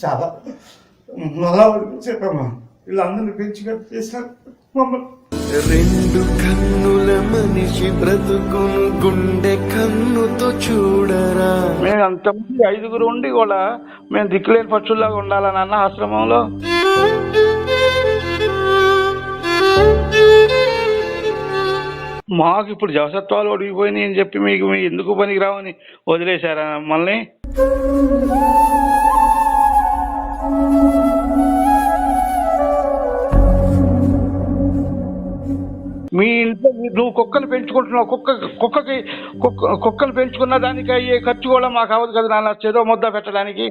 చాలా మళ్ళా చెప్పమ్మా వీళ్ళందరినీ పెంచిగా చేసినారు మమ్మల్ని. రెండు కన్నుల మనిషి బ్రతుకును గుండె కన్నుతో చూడరా. మేము అంతమంది 5గురు ఉండి కూడా మేము దిక్కులేని పక్షుల్లాగా ఉండాలని అన్న ఆశ్రమంలో. మాకు ఇప్పుడు జవసత్వాలు ఒడిగిపోయినాయి అని చెప్పి మీకు ఎందుకు పనికి రావని వదిలేశారా మమ్మల్ని? మీ ఇంట్లో నువ్వు కుక్కలు పెంచుకుంటున్నావు, కుక్కలు పెంచుకున్న దానికి అయ్యే ఖర్చు కూడా మాకు అవ్వదు కదా నాన్న, చెదో ముద్ద పెట్టడానికి.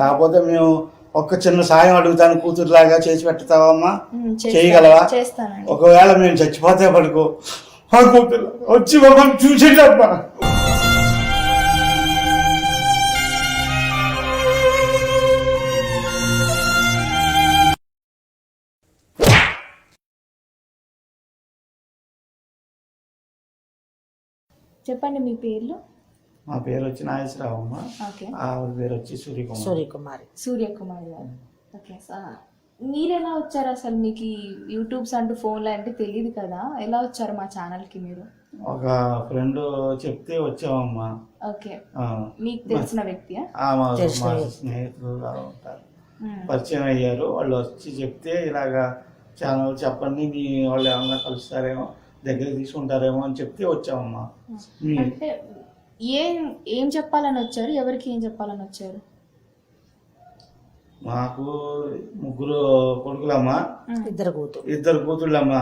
కాకపోతే మేము ఒక్క చిన్న సాయం అడుగుతాను, కూతురులాగా చేసి పెడతావమ్మా? చేయగలవా? ఒకవేళ మేము చచ్చిపోతే పడుకో వచ్చి మమ్మల్ని చూసేటమ్మా. చెప్పండి మీ పేర్లు. మా పేరు వచ్చి నాగేశ్వరరావు అమ్మ, ఆవిడ పేరు వచ్చి సూర్యకుమారి గారు. ఓకే సార్, మీరు ఎలా వచ్చారు అసలు? మీకు యూట్యూబ్స్ అంటూ ఫోన్లు అంటే తెలియదు కదా, ఎలా వచ్చారు మా ఛానల్కి మీరు? ఒక ఫ్రెండ్ చెప్తే వచ్చామమ్మా. ఓకే, మీకు తెలిసిన వ్యక్తియా? మా స్నేహితులు ఉంటారు, పరిచయం అయ్యారు. వాళ్ళు వచ్చి చెప్తే ఇలాగా ఛానల్ చెప్పండి, మీ వాళ్ళు ఏమన్నా కలుస్తారేమో, దగ్గర తీసుకుంటారేమో అని చెప్తే వచ్చామమ్మా. అంటే ఏం చెప్పాలని వచ్చారు? ఎవరికి ఏం చెప్పాలని వచ్చారు? మాకు 3 కొడుకులమ్మా, ఇద్దరు కూతుళ్ళమ్మా.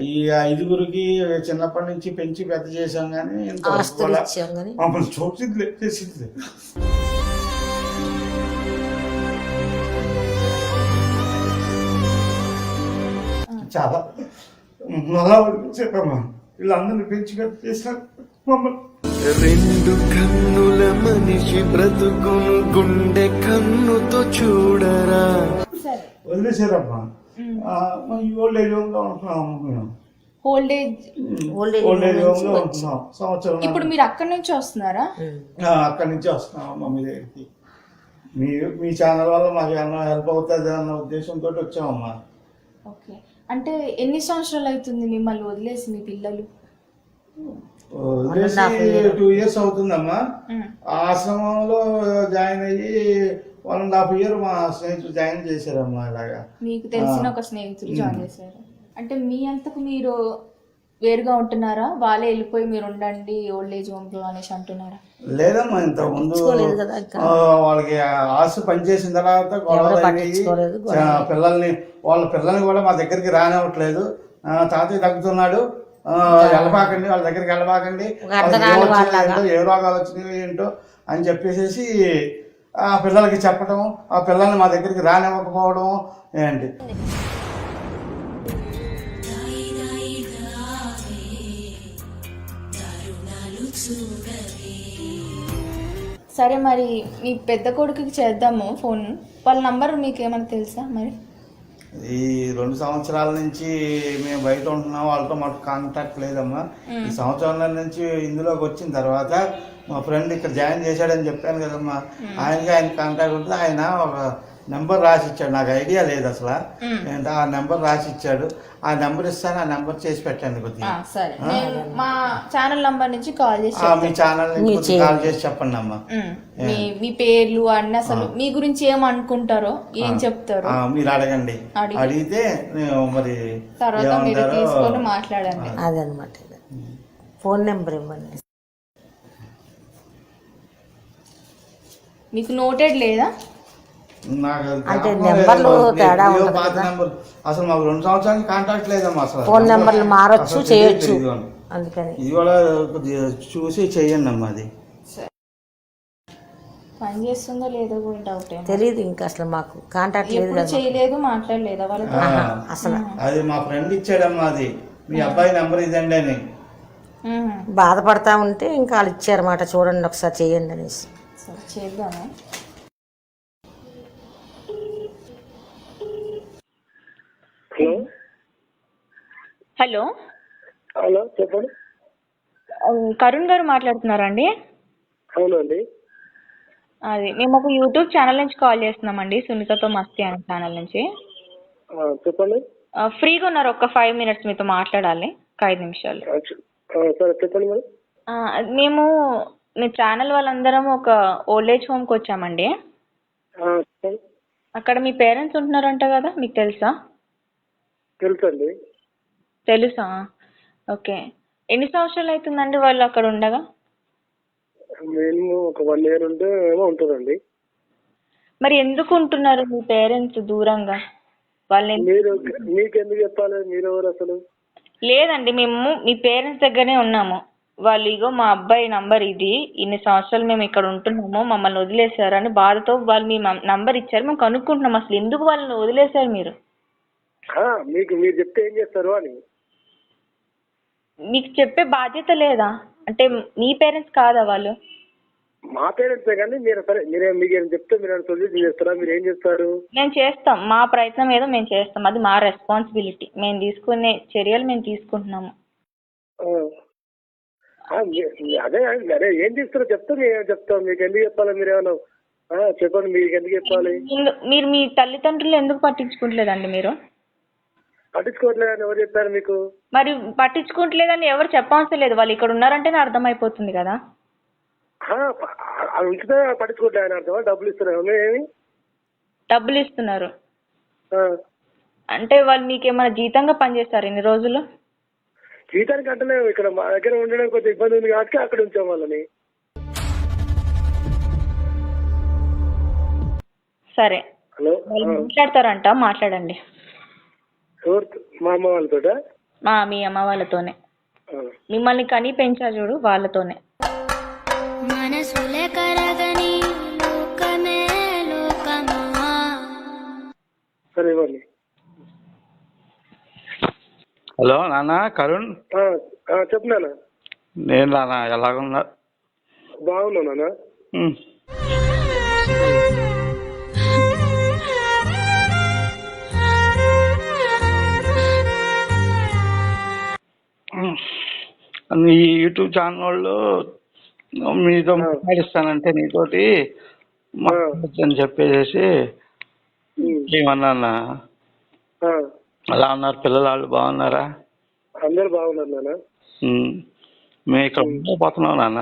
ఈ 5గురికి చిన్నప్పటి నుంచి పెంచి పెద్ద చేసాం కానీ మమ్మల్ని చూసింది చేసింది. చాలా మళ్ళా చెప్పమ్మా వీళ్ళందరినీ పెంచిగా చేసినారు మమ్మల్ని. రెండు కన్నుల మనిషి బ్రతుకును గుండె కన్నుతో చూడరా. వదిలేశారమ్మా. ఓల్డ్ ఏజ్ హోమ్ లో ఉంటున్నాము మేము. ఓల్డ్ ఏజ్ హోమ్ లో ఉంటున్నాం సంవత్సరం. ఇప్పుడు మీరు అక్కడి నుంచి వస్తున్నారా? అక్కడి నుంచి వస్తున్నాం మమ్మీ దగ్గరికి. మీ ఛానల్ వల్ల మాకు ఏమన్నా హెల్ప్ అవుతుంది అన్న ఉద్దేశంతో వచ్చామమ్మా. ఓకే, అంటే ఎన్ని సంవత్సరాలు అవుతుంది మిమ్మల్ని వదిలేసి మీ పిల్లలు? 2 years అవుతుందమ్మా. ఆశ్రమంలో జాయిన్ అయ్యి 1.5 year మా స్నేహితులు జాయిన్ చేశారమ్మా. ఇలాగా మీకు తెలిసిన ఒక స్నేహితులు జాయిన్ చేశారు. అంటే మీ అంతకు మీరు వేరుగా ఉంటున్నారా? వాళ్ళే వెళ్ళిపోయి మీరు ఉండండి ఓల్డ్ ఏజ్ హోమ్ లో అనేసి అంటున్నారా? లేదమ్మా, ఇంత ముందు వాళ్ళకి ఆశ పనిచేసిన తర్వాత వాళ్ళ పిల్లల్ని కూడా మా దగ్గరికి రానివ్వట్లేదు. తాతయ్య తగ్గుతున్నాడు, వెళ్ళబాకండి, వాళ్ళ దగ్గరికి వెళ్ళబాకండి, ఏ రోగాలు వచ్చినాయో ఏంటో అని చెప్పేసి ఆ పిల్లలకి చెప్పడం, ఆ పిల్లల్ని మా దగ్గరికి రానివ్వకపోవడం ఏంటి. సరే, మరి మీ పెద్ద కొడుకుకి చేద్దాము ఫోన్. వాళ్ళ నంబర్ మీకు ఏమైనా తెలుసా? మరి ఈ 2 సంవత్సరాల నుంచి మేము బయట ఉంటున్నాం, వాళ్ళతో మాకు కాంటాక్ట్ లేదమ్మా. ఈ సంవత్సరాల నుంచి ఇందులోకి వచ్చిన తర్వాత మా ఫ్రెండ్ ఇక్కడ జాయిన్ చేశాడని చెప్పాను కదమ్మా, ఆయన కాంటాక్ట్ ఉంటుంది. ఆయన ఒక నెంబర్ రాసి ఇచ్చాడు, నాకు ఐడియా లేదు అసలు. ఆ నెంబర్ రాసి ఇచ్చాడు, ఆ నెంబర్ ఇస్తాను, ఆ నెంబర్ చేసి పెట్టండి కొద్దిగా. మా ఛానల్ నంబర్ నుంచి కాల్ చేసి మీ ఛానల్ నుంచి కాల్ చేసి చెప్పండి అమ్మా. మీ పేర్లు అన్ని, అసలు మీ గురించి ఏమనుకుంటారో, ఏం చెప్తారో మీరు అడగండి. అడిగితే మరి తర్వాత మీరు తీసుకొని మాట్లాడండి. అదనమాట. ఫోన్ నెంబర్ ఇవ్వండి. మీకు నోటెడ్ లేదా? అంటే నెంబర్లు తేడా అసలు మాకు 2 సంవత్సరాలు కాంటాక్ట్ లేదమ్మా. అసలు ఫోన్ నెంబర్లు మారొచ్చు, చేయొచ్చు. అందుకని ఇది కూడా చూసి చెయ్యండి అమ్మా. అది పని చేస్తుందో లేదో కూడా డౌట్. తెలియదు ఇంకా అసలు, మాకు కాంటాక్ట్ లేదు, చేయలేదు, మాట్లాడలేదా వాళ్ళతో అసలు? అది మా ఫ్రెండ్ ఇచ్చాడమ్మా, అది మీ అబ్బాయి నెంబర్ ఇదండి అని. బాధపడతా ఉంటే ఇంకా వాళ్ళు ఇచ్చారన్నమాట, చూడండి ఒకసారి చేయండి అనేసి. చేద్దాము. హలో, హలో చెప్పండి. కరుణ్ గారు మాట్లాడుతున్నారండి? అవునండి. అది మేము ఒక యూట్యూబ్ ఛానల్ నుంచి కాల్ చేస్తున్నామండి, సునీతతో మస్తీ అనే ఛానల్ నుంచి. చెప్పండి. ఫ్రీగా ఉన్నారు? ఒక 5 minutes మీతో మాట్లాడాలి, ఒక 5 నిమిషాలు. సరే చెప్పండి మేడం. మేము మీ ఛానల్ వాళ్ళందరం ఒక ఓల్డ్ ఏజ్ హోమ్కి వచ్చామండి. చెప్పండి. అక్కడ మీ పేరెంట్స్ ఉంటున్నారంట కదా, మీకు తెలుసా? తెలుసండి. తెలుసా? ఓకే. ఎన్ని సంవత్సరాలు అవుతుందండి వాళ్ళు అక్కడ ఉండగా? మేము ఒక 1 year ఉంటే ఏమో ఉంటుందండి. మరి ఎందుకు ఉంటున్నారు మీ పేరెంట్స్ దూరంగా? వాళ్ళని మీరు మీకెందుకు చెప్పాలి? మీరెవరు అసలు? లేదండి, మేము మీ పేరెంట్స్ దగ్గరనే ఉన్నాము. వాళ్ళు ఇగో మా అబ్బాయి నంబర్ ఇది, ఇన్ని సంవత్సరాలు మేము ఇక్కడ ఉంటున్నాము, మమ్మల్ని వదిలేశారు అని బాధతో వాళ్ళు మీ నంబర్ ఇచ్చారు. మేము కనుక్కుంటున్నాం అసలు ఎందుకు వాళ్ళని వదిలేశారు మీరు. మీరు చెప్తే ఏం చేస్తారు అని. మీకు చెప్పే బాధ్యత లేదా? అంటే మీ పేరెంట్స్ కాదా వాళ్ళు? మా పేరెంట్సే కానీ మీరు సరే మీకు చెప్తే మీరు సొల్యూషన్ చేస్తారా? మీరు ఏం చేస్తారు? మేము చేస్తాం, మా ప్రయత్నం ఏదో మేము చేస్తాం, అది మా రెస్పాన్సిబిలిటీ. మేము తీసుకునే చర్యలు మేము తీసుకుంటున్నాము. అదే ఏం చేస్తారో చెప్తే మేము చెప్తాం. మీకు ఎందుకు చెప్పాలి? మీరు ఏమన్నా చెప్పండి, మీకు ఎందుకు చెప్పాలి? మీరు మీ తల్లిదండ్రులు ఎందుకు పట్టించుకుంటలేదండి? మీరు పట్టించుకోవట్లేదని ఎవరు చెప్పారు మీకు? మరి పట్టించుకోవట్లేదని ఎవరు చెప్పవసరం లేదు, వాళ్ళు ఇక్కడ ఉన్నారంటేనే అర్థమైపోతుంది కదా. అది ఉంచితే పట్టించుకోవట్లేదు అర్థమా? డబ్బులు ఇస్తున్నారు, ఏమి డబ్బులు ఇస్తున్నారు అంటే వాళ్ళు మీకు ఏమైనా జీతంగా పనిచేస్తారు ఇన్ని రోజులు? జీతానికి అంటలేము, ఇక్కడ మా దగ్గర ఉండడం కొంచెం ఇబ్బంది ఉంది కాబట్టి అక్కడ ఉంచాం వాళ్ళని. సరే, హలో మాట్లాడతారంట, మాట్లాడండి. మా అమ్మ వాళ్ళతో? మీ అమ్మ వాళ్ళతోనే, మిమ్మల్ని కని పెంచా చూడు వాళ్ళతోనే. సరే ఇవ్వండి. హలో నాన్న కరుణ్. చెప్పు నాన్న. నేను నాన్న ఎలాగున్నా? బాగున్నా నాన్న. ఈ యూట్యూబ్ ఛానల్ వాళ్ళు మీతో మాట్లాడిస్తానంటే నీతోటి అని చెప్పేసి ఏమన్నా. అలా ఉన్నారు పిల్లలు? వాళ్ళు బాగున్నారా? అందరు బాగున్నారు నాన్న. మేము ఇక్కడ ఉండిపోతున్నాం నాన్న.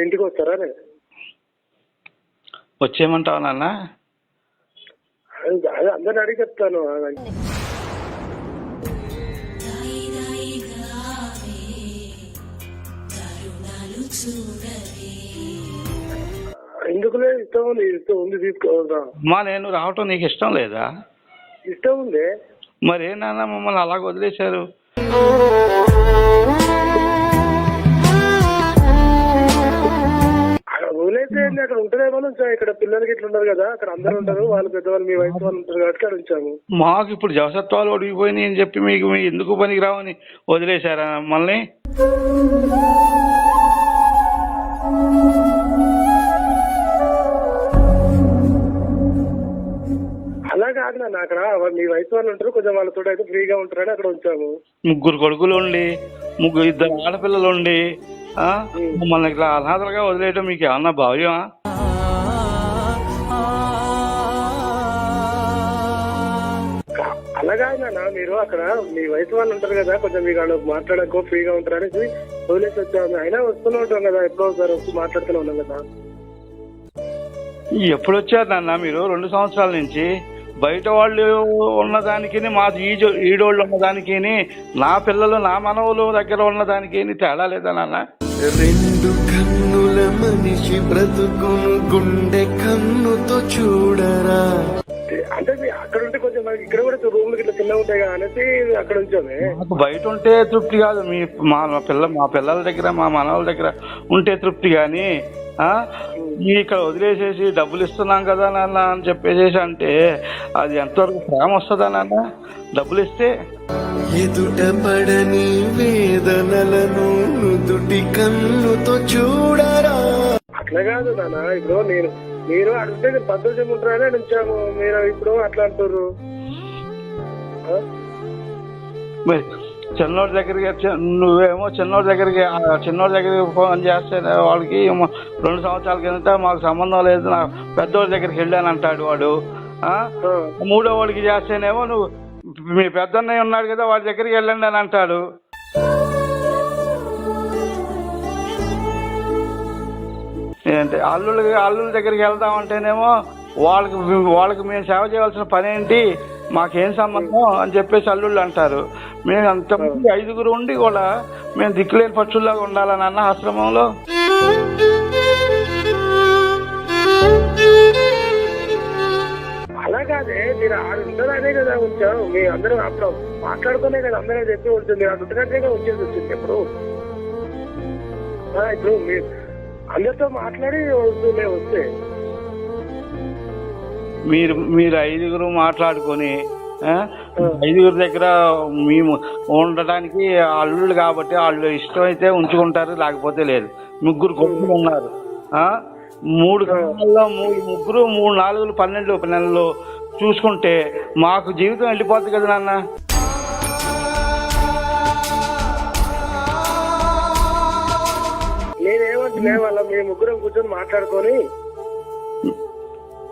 ఇంటికి వస్తారా? వచ్చేయమంటావా నాన్న? అదే అందరిని అడిగి చెప్తాను. ఎందుకులే, ఇష్టం ఉంది తీసుకోవద్దా? అమ్మా నేను రావటం నీకు ఇష్టం లేదా? ఇష్టం ఉంది. మరి నాన్న మమ్మల్ని అలాగ వదిలేశారు? వదిలేస్తే అక్కడ ఉంటుందేమో ఉంచాము. ఇక్కడ పిల్లలకి ఇట్లా ఉన్నారు కదా, అక్కడ అందరు ఉంటారు, వాళ్ళు పెద్దవాళ్ళు మీ వయసు వాళ్ళు ఉంటారు కాబట్టి అక్కడ ఉంచాము. మాకు ఇప్పుడు జవసత్వాలు ఒడిగిపోయినాయి అని చెప్పి మీకు ఎందుకు పనికి రావని వదిలేశారా మమ్మల్ని? అలా కాదు నాన్న, అక్కడ మీ వయసు వాళ్ళు ఉంటారు, కొంచెం వాళ్ళతో అయితే ఫ్రీగా ఉంటారని అక్కడ ఉంచాము. 3 కొడుకులు ఉండి 2 ఆడపిల్లలు ఉండి మమ్మల్ని ఇట్లా అనాథలుగా వదిలేయటం మీకు ఏమన్నా భావ్యమా? అలాగా నాన్న, మీరు అక్కడ మీ వయసు వాళ్ళు ఉంటారు కదా, కొంచెం మీకు మాట్లాడకో ఫ్రీగా ఉంటారనేసి వదిలేసి వచ్చాము. అయినా వస్తూనే ఉంటాం కదా, ఎప్పుడో ఒకసారి వచ్చి మాట్లాడుతూనే ఉన్నాం కదా. ఎప్పుడు వచ్చారు నాన్న మీరు? 2 సంవత్సరాల నుంచి బయట వాళ్ళు ఉన్నదానికి మా ఈడోళ్ళు ఉన్నదానికి నా పిల్లలు నా మనవులు దగ్గర ఉన్నదానికి తేడా లేదా నాన్న? 2 కన్నుల మనిషి బ్రతుకును గుండె కన్నుతో చూడరా. అంటే అక్కడ ఉంటే కొంచెం మనకి ఇక్కడ కూడా రూమ్లు ఇట్లా చిన్నగా ఉంటాయి కదా అనేసి అక్కడ ఉంచామే. మాకు బయట ఉంటే తృప్తి కాదు, మా పిల్లల దగ్గర మా మనవుల దగ్గర ఉంటే తృప్తి. కానీ ఇక్కడ వదిలేసేసి డబ్బులు ఇస్తున్నాం కదా నాన్న అని చెప్పేసేసి అంటే అది ఎంతవరకు ప్రేమ వస్తుందా నాన్న? డబ్బులు ఇస్తే ఎదుట పడని వేదనలను నుదుటి కన్నుతో చూడరా. అట్లా అలా కాదు నాన్న, ఇప్పుడు మీరు అడిగితే నేను సంతోషం ఉంటారని ఉంచాము, మీరు ఇప్పుడు అట్లా అంటారు. మరి చిన్నోడి దగ్గరికి నువ్వేమో చిన్నోడి దగ్గరికి ఫోన్ చేస్తే వాళ్ళకి 2 సంవత్సరాల కిందట మాకు సంబంధం లేదు, నా పెద్దోడి దగ్గరికి వెళ్ళాను అంటాడు వాడు. మూడో వాడికి చేస్తేనేమో నువ్వు మీ పెద్దన్నయ్య ఉన్నాడు కదా వాడి దగ్గరికి వెళ్ళండి అని అంటాడు. ఏంటి అల్లుళ్ళ దగ్గరికి వెళ్దామంటేనేమో వాళ్ళకి మేము సేవ చేయవలసిన పని ఏంటి, మాకేం సంబంధం అని చెప్పేసి అల్లుళ్ళు అంటారు. మేము అంతమంది 5గురు ఉండి కూడా మేము దిక్కులేని పక్షుల్లాగా ఉండాలని అన్న ఆశ్రమంలో. అలా కాదే, మీరు ఆడు ఉండదనే కదా ఉంచాం, మీ అందరూ అప్పుడు మాట్లాడుకునే కదా అందరూ చెప్పి ఉంటుంది, ఆడు ఉంటున్నట్టుగా వచ్చేసి వచ్చింది. ఇప్పుడు మీరు అందరితో మాట్లాడి వస్తే మీరు 5గురు మాట్లాడుకొని 5గురు దగ్గర మేము ఉండటానికి అల్లుళ్ళు కాబట్టి వాళ్ళు ఇష్టమైతే ఉంచుకుంటారు, లేకపోతే లేదు. 3 కొడుకులు ఉన్నారు. 3 సంవత్సరాల్లో 3 4 12 నెలలు చూసుకుంటే మాకు జీవితం వెళ్ళిపోతుంది కదా నాన్న. నేనేమంటున్నా, వాళ్ళ మీ 3 కూర్చొని మాట్లాడుకొని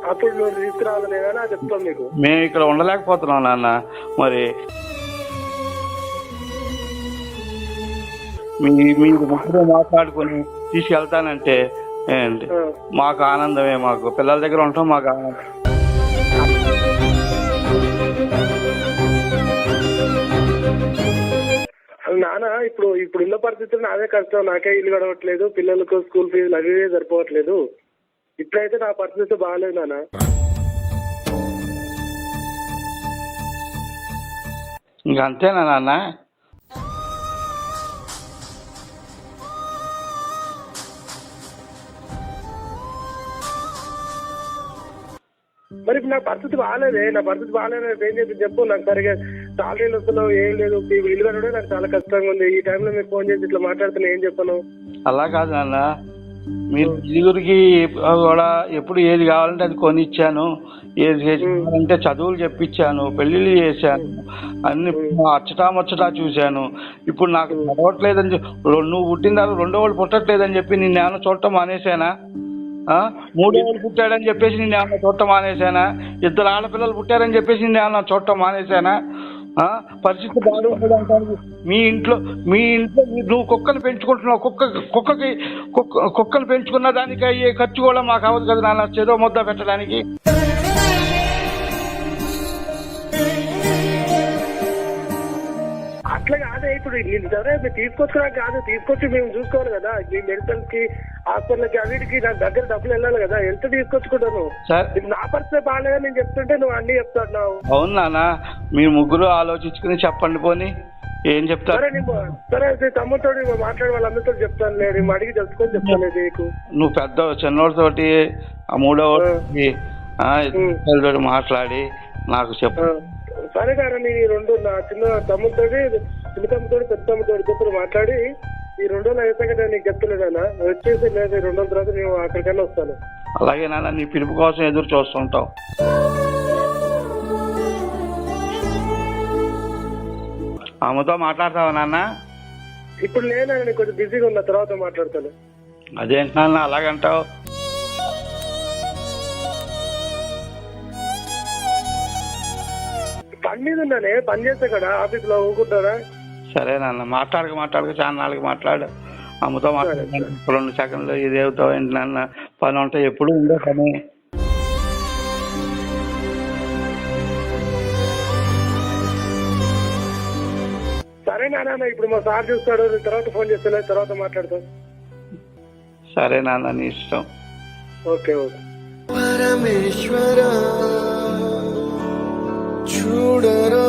అప్పుడు నువ్వు తీసుకురావాలనే కానీ అది చెప్తాం మీకు. మేము ఇక్కడ ఉండలేకపోతున్నాం నాన్న. మరి మీరు 3 మాట్లాడుకొని తీసుకెళ్తానంటే ఏంటి మాకు ఆనందమే. మాకు పిల్లల దగ్గర ఉంటాం, మాకు ఆనందం. నాన్న ఇప్పుడున్న పరిస్థితులు నాదే కష్టం, నాకే ఇల్లు గడవట్లేదు, పిల్లలకు స్కూల్ ఫీజులు అవి సరిపోవట్లేదు. ఇప్పుడైతే నా పరిస్థితి బాగాలేదు నాన్న. ఇంక అంతేనా నాన్న? మరి ఇప్పుడు నా పరిస్థితి బాగాలేదే, నా పరిస్థితి బాగాలేదు ఏం చెప్పి చెప్పు. నాకు సరిగా సాలరీలు వస్తున్నావు, ఏం లేదు, ఇల్లు కట్టడం నాకు చాలా కష్టంగా ఉంది. ఈ టైంలో మీకు ఫోన్ చేసి ఇట్లా మాట్లాడుతున్నా ఏం చెప్పను? అలా కాదు నాన్న, మీరు 5గురికి కూడా ఎప్పుడు ఏది కావాలంటే అది కొనిచ్చాను, ఏది చేయాలంటే చదువులు చెప్పించాను, పెళ్లిళ్ళు చేశాను, అన్ని అచ్చటా చూశాను. ఇప్పుడు నాకు చదవట్లేదని నువ్వు పుట్టిన తర్వాత 2వ వాడు పుట్టట్లేదని చెప్పి నిన్ను ఏమైనా చూడటం మానేశానా? 3వ వాడు పుట్టాడని చెప్పేసి నిన్ను ఏమన్నా చూడటం మానేశానా? 2 ఆడపిల్లలు పుట్టారని చెప్పేసి నిన్ను ఏమన్నా చూడటం మానేశానా? పరిస్థితి బాగుండడానికి మీ ఇంట్లో నువ్వు కుక్కను పెంచుకుంటున్నావు, కుక్కను పెంచుకున్న దానికి అయ్యే ఖర్చు కూడా మాకు అవ్వదు కదా నాన్న, చెదో ముద్ద పెట్టడానికి. అట్లా కాదే, ఇప్పుడు సరే మీరు తీసుకొచ్చుకున్నా కాదు, తీసుకొచ్చి మేము చూసుకోవాలి కదా. మీ మెడికల్స్ కి హాస్పిటల్కి అన్నిటికి నా దగ్గర డబ్బులు వెళ్ళాలి కదా, ఎంత తీసుకొచ్చుకుంటాను. నా పరిస్థితి బాగాలేదని నేను చెప్తుంటే నువ్వు అన్ని చెప్తున్నావు. అవును నాన్న, మీరు 3 ఆలోచించుకుని చెప్పండి పోనీ ఏం చెప్తారు. సరే తమ్ముతో మాట్లాడి వాళ్ళందరితో చెప్తాను, నేను అడిగి తెలుసుకొని చెప్తాను నీకు. నువ్వు పెద్ద చిన్నోడితోటి 3వ మాట్లాడి నాకు చెప్పు. సరే గారు, నేను ఈ 2 నా చిన్న తమ్ముడితోటి చిన్న తమ్ముతోటి పెద్ద తమ్ముతోటి చెప్పి మాట్లాడి ఈ 2 రోజులు అయితే కదా నీకు చెప్తలేదన్నా, వచ్చేసి లేదు 2 రోజుల తర్వాత నేను అక్కడికన్నా వస్తాను. అలాగే నాన్న, నీ పిలుపు కోసం ఎదురు చూస్తుంటాం. ఆమెతో మాట్లాడతావా నాన్న? ఇప్పుడు లేనా, నేను కొంచెం బిజీగా ఉన్న, తర్వాత మాట్లాడతాను. అదేంటి నాన్న అలాగంటావు? పని మీద ఉన్నానే, పని చేస్తా కదా ఆఫీస్ లో ఊరుకుంటారా? సరే నాన్న, మాట్లాడక చాలా నాలుగు మాట్లాడు. అమ్మతో మాట్లాడు 2 సెకండ్లు ఇదేవుతావు ఏంటి నాన్న, పని ఉంటే ఎప్పుడు ఉండే పని. సరే నాన్న, ఇప్పుడు మా సార్ చూస్తాడు, తర్వాత ఫోన్ చేస్తా, తర్వాత మాట్లాడతాను. సరే నాన్న, నీ ఇష్టం. Okay okay. పరమేశ్వర చూడరా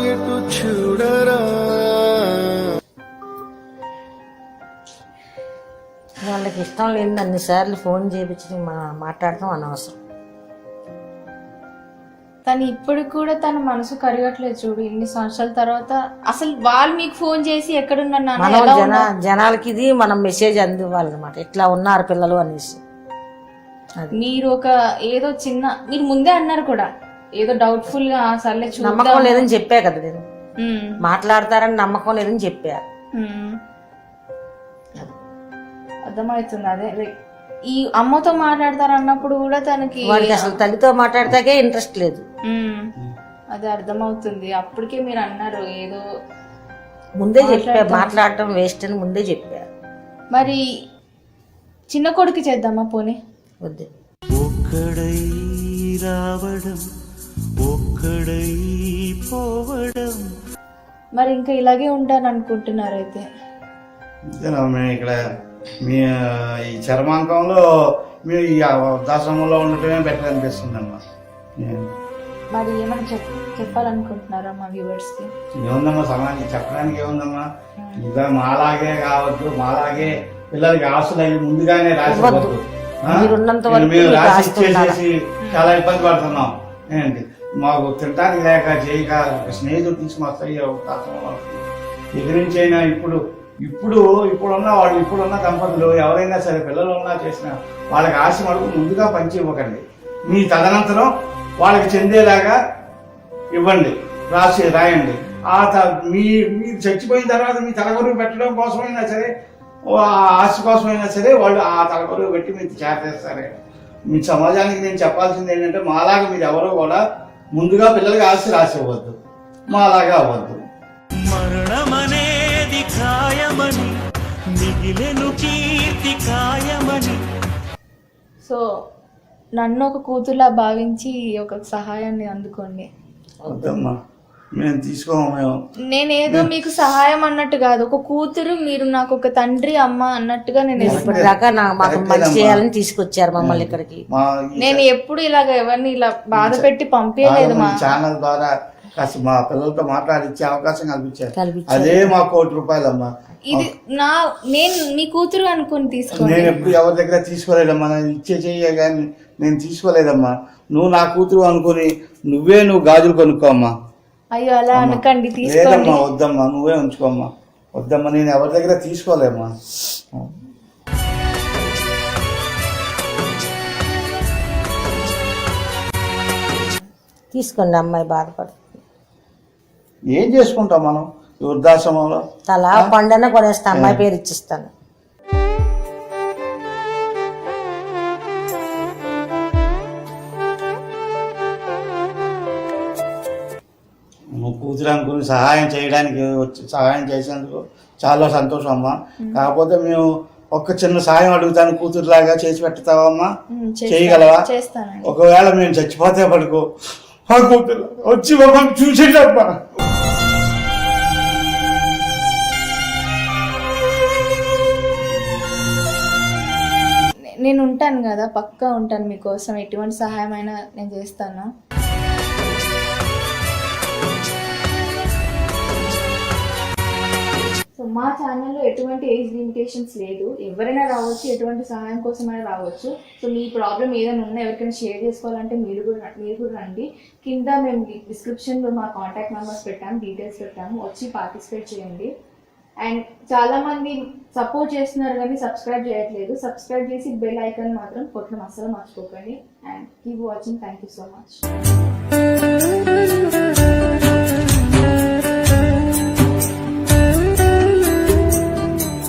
ఎటు చూడరా. వాళ్ళకి ఇష్టం లేదు అన్నిసార్లు ఫోన్ చేయించి మాట్లాడటం అనవసరం. తను ఇప్పుడు కూడా తన మనసు కరగట్లేదు చూడు ఇన్ని సంవత్సరాల తర్వాత. అసలు వాళ్ళు మీకు ఫోన్ చేసి ఎక్కడున్నా నాన్న, మనం ఎలా ఉన్నావు? జనాలకి ఇది మనం మెసేజ్ అందివ్వాలన్నమాట, ఇట్లా ఉన్నారు పిల్లలు అనేసి. మీరు ఒక ఏదో చిన్న, మీరు ముందే అన్నారు కూడా ఏదో డౌట్ఫుల్ గా సర్లే చూద్దాం. నమ్మకం లేదని చెప్పా కదా నేను, ఉమ్, మాట్లాడతారని నమ్మకం లేదని చెప్పా. ఉమ్. అర్థమవుతుంది. అదే like ఈ అమ్మతో మాట్లాడతారు అన్నప్పుడు కూడా తనకి వాడికి అసలు తల్లితో మాట్లాడతాకే ఇంట్రెస్ట్ లేదు. ఉమ్, అదే అర్థమవుతుంది. అప్పటికే మీరు అన్నారు ఏదో. ముందే చెప్పా మాట్లాడటం వేస్ట్ అని ముందే చెప్పా. మరి చిన్న కొడుకు చేద్దామా పోనీ? వద్దు. ఒక్కడై రావడం ఒక్కడై పోవడం. మరి ఇంకా ఇలాగే ఉంటాను అనుకుంటున్నారు అయితే? అంతేనా, మేము ఇక్కడ మీ ఈ చర్మాంకంలో మేము ఈ వృద్ధాశ్రమంలో ఉండటమే బెటర్ అనిపిస్తుందమ్మా. మరి ఏమైనా చెప్పాలనుకుంటున్నారా మా వ్యూవర్స్ కి? ఏముందమ్మా సమాజం చెప్పడానికి ఏముందమ్మా, ఇంకా మాలాగే కావద్దు, మాలాగే పిల్లలకి ఆస్తులు అవి ముందుగానే రాసివ్వద్దు. మీరున్నంత వరకు మేము మీకు రాసి ఆస్తులు ఇచ్చేసేసి చాలా ఇబ్బంది పడుతున్నాం. ఏంటి మాకు తినడానికి లేక చేయక స్నేహితుడు తీసుకొస్తాయి దగ్గర నుంచి అయినా ఇప్పుడున్న వాళ్ళు, ఇప్పుడున్న దంపతులు ఎవరైనా సరే పిల్లలు ఉన్నా చేసినా వాళ్ళకి ఆశ మడుగు ముందుగా పంచి ఇవ్వకండి. మీ తదనంతరం వాళ్ళకి చెందేలాగా ఇవ్వండి, రాయండి. మీరు చచ్చిపోయిన తర్వాత మీ తలగొరుగు పెట్టడం కోసమైనా సరే, ఆశ కోసమైనా సరే వాళ్ళు ఆ తలగొరుగు పెట్టి మీరు చేస్తారు. మీ సమాజానికి నేను చెప్పాల్సింది ఏంటంటే, మాలాగా మీరు ఎవరో కూడా ముందుగా పిల్లలకి ఆశ రాసివ్వద్దు, మాలాగా అవ్వద్దు. మరణమనేది ఖాయమని మిగిలెను కీర్తి ఖాయమని. సో నన్ను ఒక కూతురులా భావించి ఒక సహాయాన్ని అందుకోండి. వద్దమ్మా, మేము తీసుకోము. నేనేదో మీకు సహాయం అన్నట్టు కాదు, ఒక కూతురు, మీరు నాకు ఒక తండ్రి అమ్మ అన్నట్టుగా నేను ఇప్పటిదాకా మాకు మంచి చేయాలని తీసుకొచ్చారు మమ్మల్ని ఇక్కడికి. నేను ఎప్పుడు ఇలాగ ఎవరిని ఇలా బాధ పెట్టి పంపించలేదు. మా ఛానల్ ద్వారా కాస్త మా పిల్లలతో మాట్లాడించే అవకాశం కల్పించారు. అదే మా ₹1,00,00,000 అమ్మా. ఇది నేను మీ కూతురు అనుకుని తీసుకోండి. నేను ఎప్పుడు ఎవరి దగ్గర తీసుకోలేదమ్మా, నేను ఇచ్చే చెయ్య కానీ నేను తీసుకోలేదమ్మా. నువ్వు నా కూతురు అనుకుని నువ్వు గాజులు కొనుక్కోమ్మా. అయ్యో అలా అనకండి, తీసుకోండి. లేదమ్మా, వద్దమ్మా, నువ్వే ఉంచుకోమ్మా. వద్దమ్మా, నేను ఎవరి దగ్గర తీసుకోలేమ్మా. తీసుకోండి, అమ్మాయి బాధపడుతుంది. ఏం చేసుకుంటాం మనం ఈ వృద్ధాశ్రమంలో? తలా పండన కొనేస్తా, అమ్మాయి పేరు ఇచ్చిస్తాను. నువ్వు కూతురు అనుకుని సహాయం చేయడానికి సహాయం చేసేందుకు చాలా సంతోషం అమ్మా. కాకపోతే మేము ఒక్క చిన్న సాయం అడుగుతాను, కూతురులాగా చేసి పెడతావమ్మా? చేయగలవా? ఒకవేళ మేము చచ్చిపోతే పడుకో, ఆ కూతురు వచ్చి మమ్మల్ని చూసేటమ్మా. నేను ఉంటాను కదా, పక్కా ఉంటాను మీకోసం. ఎటువంటి సహాయం అయినా నేను చేస్తాను. సో మా ఛానల్లో ఎటువంటి ఏజ్ లిమిటేషన్స్ లేదు, ఎవరైనా రావచ్చు, ఎటువంటి సహాయం కోసమైనా రావచ్చు. సో మీ ప్రాబ్లం ఏదైనా ఉన్నా ఎవరికైనా షేర్ చేసుకోవాలంటే మీరు కూడా రండి. కింద మేము డిస్క్రిప్షన్లో మా కాంటాక్ట్ నెంబర్స్ పెట్టాము, డీటెయిల్స్ పెట్టాము, వచ్చి పార్టిసిపేట్ చేయండి. అండ్ చాలామంది సపోర్ట్ చేస్తున్నారు కానీ సబ్స్క్రైబ్ చేయట్లేదు. సబ్స్క్రైబ్ చేసి బెల్ ఐకాన్ మాత్రం కొట్టడం అస్సలు మర్చిపోకండి. And keep watching. Thank you so much.